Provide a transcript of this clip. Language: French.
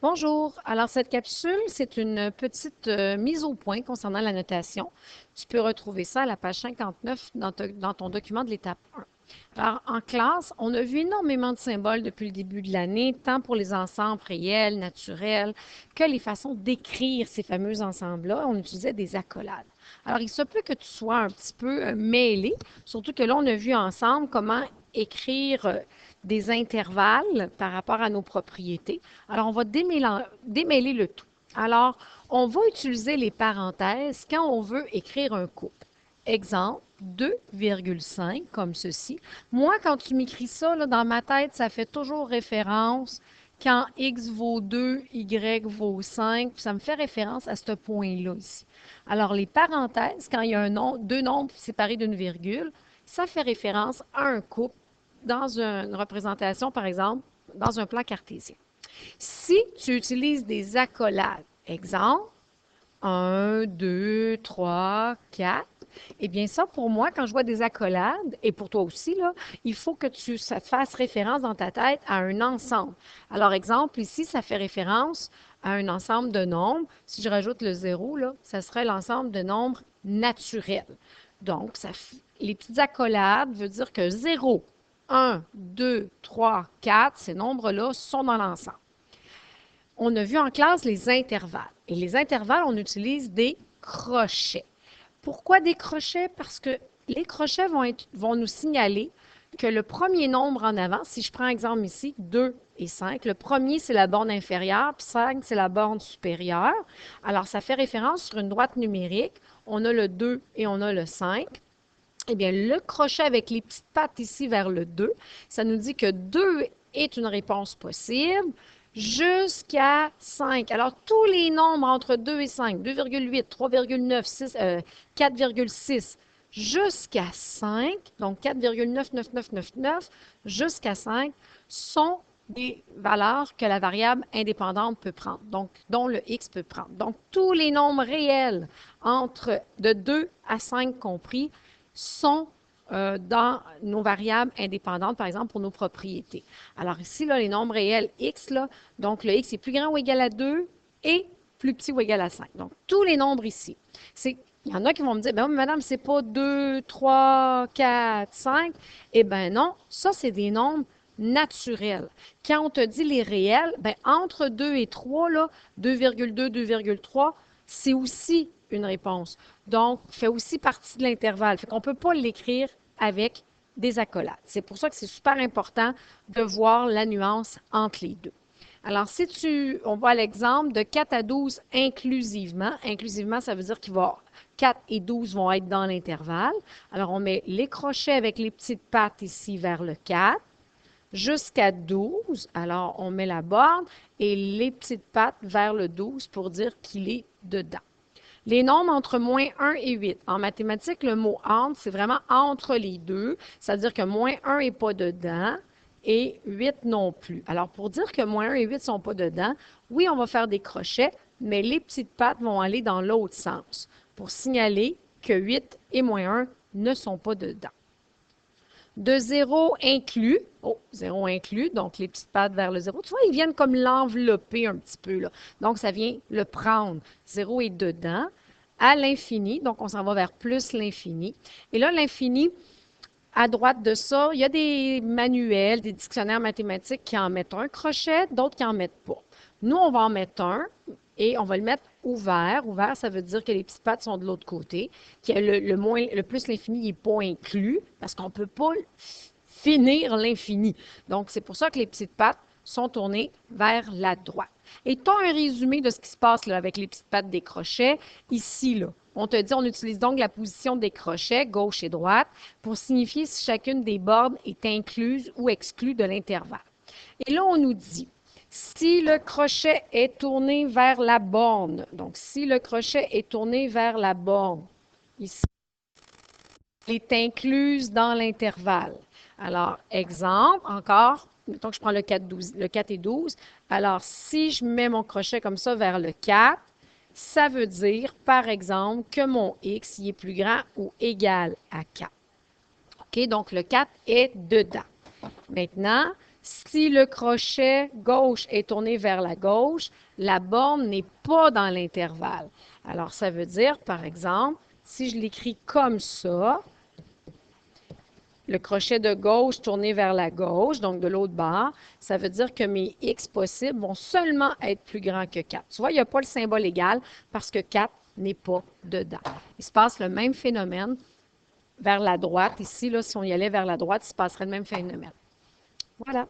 Bonjour. Alors, cette capsule, c'est une petite mise au point concernant la notation. Tu peux retrouver ça à la page 59 dans ton document de l'étape 1. Alors, en classe, on a vu énormément de symboles depuis le début de l'année, tant pour les ensembles réels, naturels, que les façons d'écrire ces fameux ensembles-là. On utilisait des accolades. Alors, il se peut que tu sois un petit peu mêlé, surtout que là, on a vu ensemble comment écrire des intervalles par rapport à nos propriétés. Alors, on va démêler le tout. Alors, on va utiliser les parenthèses quand on veut écrire un couple. Exemple, 2,5 comme ceci. Moi, quand tu m'écris ça, là, dans ma tête, ça fait toujours référence quand x vaut 2, y vaut 5, puis ça me fait référence à ce point-là ici. Alors, les parenthèses, quand il y a deux nombres séparés d'une virgule, ça fait référence à un couple dans une représentation, par exemple, dans un plan cartésien. Si tu utilises des accolades, exemple, 1, 2, 3, 4, eh bien ça, pour moi, quand je vois des accolades, et pour toi aussi, là, il faut que ça fasse référence dans ta tête à un ensemble. Alors, exemple, ici, ça fait référence à un ensemble de nombres. Si je rajoute le zéro, là, ça serait l'ensemble de nombres naturels. Donc, les petites accolades veut dire que 0, 1, 2, 3, 4, ces nombres-là sont dans l'ensemble. On a vu en classe les intervalles. Et les intervalles, on utilise des crochets. Pourquoi des crochets? Parce que les crochets vont nous signaler que le premier nombre en avant, si je prends exemple ici, 2 et 5, le premier, c'est la borne inférieure, puis 5, c'est la borne supérieure. Alors, ça fait référence sur une droite numérique. On a le 2 et on a le 5. Eh bien, le crochet avec les petites pattes ici vers le 2, ça nous dit que 2 est une réponse possible jusqu'à 5. Alors, tous les nombres entre 2 et 5, 2,8, 3,9, 4,6, jusqu'à 5, donc 4,99999 jusqu'à 5, sont des valeurs que la variable indépendante peut prendre, donc dont le x peut prendre. Donc, tous les nombres réels entre de 2 à 5 compris sont dans nos variables indépendantes, par exemple, pour nos propriétés. Alors ici, là, les nombres réels x, là, donc le x est plus grand ou égal à 2 et plus petit ou égal à 5. Donc, tous les nombres ici. Il y en a qui vont me dire, ben, madame, c'est pas 2, 3, 4, 5. Eh bien non, ça, c'est des nombres naturels. Quand on te dit les réels, ben, entre 2 et 3, là, 2,2, 2,3, c'est aussi une réponse. Donc, fait aussi partie de l'intervalle. Fait qu'on ne peut pas l'écrire avec des accolades. C'est pour ça que c'est super important de voir la nuance entre les deux. Alors, on voit l'exemple de 4 à 12 inclusivement. Inclusivement, ça veut dire qu'il va 4 et 12 vont être dans l'intervalle. Alors, on met les crochets avec les petites pattes ici vers le 4 jusqu'à 12. Alors, on met la borne et les petites pattes vers le 12 pour dire qu'il est dedans. Les nombres entre moins 1 et 8. En mathématiques, le mot entre, c'est vraiment entre les deux. C'est-à-dire que moins 1 n'est pas dedans et 8 non plus. Alors, pour dire que moins 1 et 8 ne sont pas dedans, oui, on va faire des crochets, mais les petites pattes vont aller dans l'autre sens pour signaler que 8 et moins 1 ne sont pas dedans. De 0 inclus, oh, 0 inclus, donc les petites pattes vers le 0. Tu vois, ils viennent comme l'envelopper un petit peu, là. Donc, ça vient le prendre. 0 est dedans. À l'infini, donc on s'en va vers plus l'infini. Et là, l'infini, à droite de ça, il y a des manuels, des dictionnaires mathématiques qui en mettent un crochet, d'autres qui n'en mettent pas. Nous, on va en mettre un et on va le mettre ouvert. Ouvert, ça veut dire que les petites pattes sont de l'autre côté, que le plus l'infini n'est pas inclus parce qu'on ne peut pas finir l'infini. Donc, c'est pour ça que les petites pattes sont tournées vers la droite. Et tu as un résumé de ce qui se passe là, avec les petites pattes des crochets. Ici, là, on te dit, on utilise donc la position des crochets, gauche et droite, pour signifier si chacune des bornes est incluse ou exclue de l'intervalle. Et là, on nous dit, si le crochet est tourné vers la borne, donc si le crochet est tourné vers la borne, ici, elle est incluse dans l'intervalle. Alors, exemple, encore, mettons que je prends le 4, 12, le 4 et 12. Alors, si je mets mon crochet comme ça vers le 4, ça veut dire, par exemple, que mon x y est plus grand ou égal à 4. OK? Donc, le 4 est dedans. Maintenant, Si le crochet gauche est tourné vers la gauche, la borne n'est pas dans l'intervalle. Alors, ça veut dire, par exemple, si je l'écris comme ça, le crochet de gauche tourné vers la gauche, donc de l'autre bord, ça veut dire que mes X possibles vont seulement être plus grands que 4. Tu vois, il n'y a pas le symbole égal parce que 4 n'est pas dedans. Il se passe le même phénomène vers la droite. Ici, là, si on y allait vers la droite, il se passerait le même phénomène. Voilà.